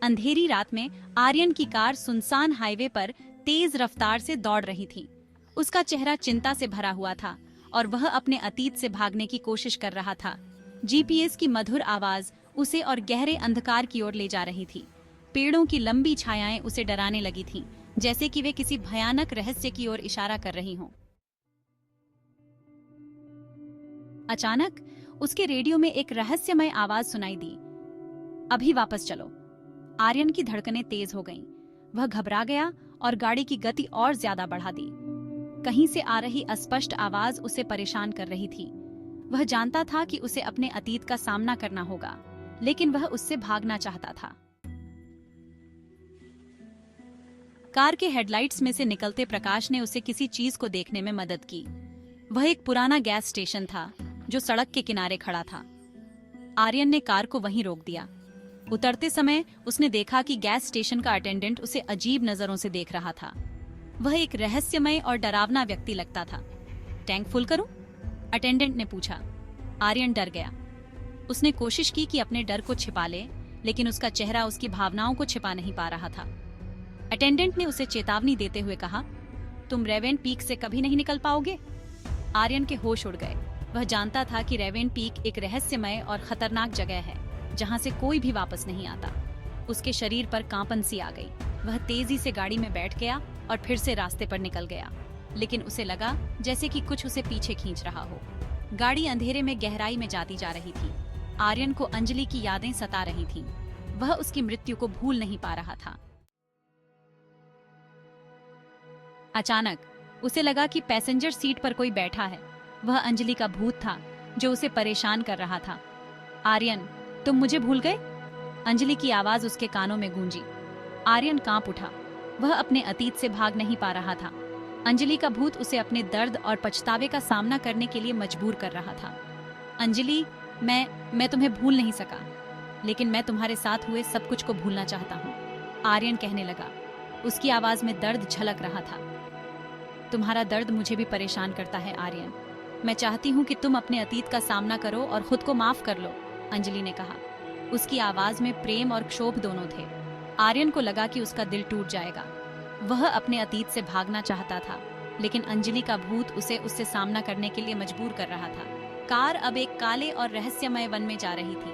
अंधेरी रात में आर्यन की कार सुनसान हाईवे पर तेज रफ्तार से दौड़ रही थी। उसका चेहरा चिंता से भरा हुआ था और वह अपने अतीत से भागने की कोशिश कर रहा था। जीपीएस की मधुर आवाज उसे और गहरे अंधकार की ओर ले जा रही थी। पेड़ों की लंबी छायाएं उसे डराने लगी थीं, जैसे कि वे किसी भयानक रहस्य की ओर इशारा कर रही हों। अचानक उसके रेडियो में एक रहस्यमय आवाज सुनाई दी, अभी वापस चलो। आर्यन की धड़कनें तेज हो गईं। वह घबरा गया और गाड़ी की गति और ज्यादा बढ़ा दी। कहीं से आ रही अस्पष्ट आवाज उसे परेशान कर रही थी। वह जानता था कि उसे अपने अतीत का सामना करना होगा, लेकिन वह उससे भागना चाहता था। कार के हेडलाइट्स में से निकलते प्रकाश ने उसे किसी चीज को देखने में मदद की। वह एक पुराना गैस स्टेशन था जो सड़क के किनारे खड़ा था। आर्यन ने कार को वहीं रोक दिया। उतरते समय उसने देखा कि गैस स्टेशन का अटेंडेंट उसे अजीब नजरों से देख रहा था। वह एक रहस्यमय और डरावना व्यक्ति लगता था। टैंक फुल करूं? अटेंडेंट ने पूछा। आर्यन डर गया। उसने कोशिश की कि अपने डर को छिपा ले, लेकिन उसका चेहरा उसकी भावनाओं को छिपा नहीं पा रहा था। अटेंडेंट ने उसे चेतावनी देते हुए कहा, तुम रेवेन पीक से कभी नहीं निकल पाओगे। आर्यन के होश उड़ गए। वह जानता था कि रेवेन पीक एक रहस्यमय और खतरनाक जगह है जहां से कोई भी वापस नहीं आता। उसके शरीर पर कांपन सी आ गई। वह तेजी से गाड़ी में बैठ गया और फिर से रास्ते पर निकल गया, लेकिन उसे लगा जैसे कि कुछ उसे पीछे खींच रहा हो। गाड़ी अंधेरे में गहराई में जाती जा रही थी। आर्यन को अंजलि की यादें सता रही थीं। वह उसकी मृत्यु को भूल नहीं पा रहा था। अचानक उसे लगा कि पैसेंजर सीट पर कोई बैठा है। वह अंजलि का भूत था जो उसे परेशान कर रहा था। आर्यन, तुम मुझे भूल गए? अंजलि की आवाज उसके कानों में गूंजी। आर्यन कांप उठा। वह अपने अतीत से भाग नहीं पा रहा था। अंजलि का भूत उसे अपने दर्द और पछतावे का सामना करने के लिए मजबूर कर रहा था। अंजलि, मैं तुम्हें भूल नहीं सका, लेकिन मैं तुम्हारे साथ हुए सब कुछ को भूलना चाहता हूँ, आर्यन कहने लगा। उसकी आवाज में दर्द झलक रहा था। तुम्हारा दर्द मुझे भी परेशान करता है आर्यन। मैं चाहती हूँ कि तुम अपने अतीत का सामना करो और खुद को माफ कर लो, अंजलि ने कहा। उसकी आवाज में प्रेम और क्षोभ दोनों थे। आर्यन को लगा कि उसका दिल टूट जाएगा। वह अपने अतीत से भागना चाहता था, लेकिन अंजलि का भूत उसे उससे सामना करने के लिए मजबूर कर रहा था। कार अब एक काले और रहस्यमय वन में जा रही थी।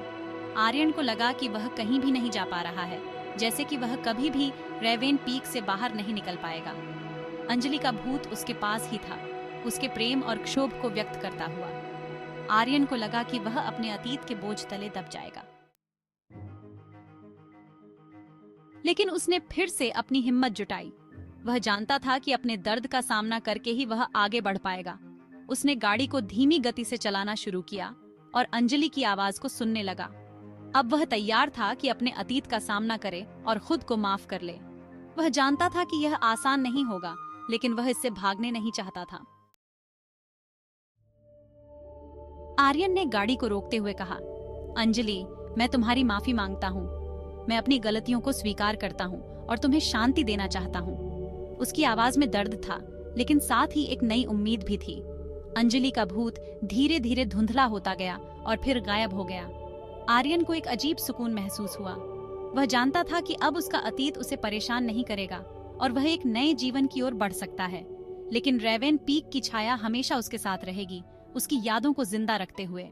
आर्यन को लगा कि वह कहीं भी नहीं जा पा रहा है, जैसे कि वह कभी भी रेवेन पीक से बाहर नहीं निकल पाएगा। अंजलि का भूत उसके पास ही था, उसके प्रेम और क्षोभ को व्यक्त करता हुआ। आर्यन को लगा कि वह अपने अतीत के बोझ तले दब जाएगा, लेकिन उसने फिर से अपनी हिम्मत जुटाई। वह जानता था कि अपने दर्द का सामना करके ही वह आगे बढ़ पाएगा। उसने गाड़ी को धीमी गति से चलाना शुरू किया और अंजलि की आवाज को सुनने लगा। अब वह तैयार था कि अपने अतीत का सामना करे और खुद को माफ कर ले। वह जानता था कि यह आसान नहीं होगा, लेकिन वह इससे भागने नहीं चाहता था। आर्यन ने गाड़ी को रोकते हुए कहा, अंजलि, मैं तुम्हारी माफी मांगता हूँ। मैं अपनी गलतियों को स्वीकार करता हूँ और तुम्हें शांति देना चाहता हूँ। उसकी आवाज में दर्द था, लेकिन साथ ही एक नई उम्मीद भी थी। अंजलि का भूत धीरे धीरे धुंधला होता गया और फिर गायब हो गया। आर्यन को एक अजीब सुकून महसूस हुआ। वह जानता था कि अब उसका अतीत उसे परेशान नहीं करेगा और वह एक नए जीवन की ओर बढ़ सकता है। लेकिन रेवेन पीक की छाया हमेशा उसके साथ रहेगी, उसकी यादों को जिंदा रखते हुए।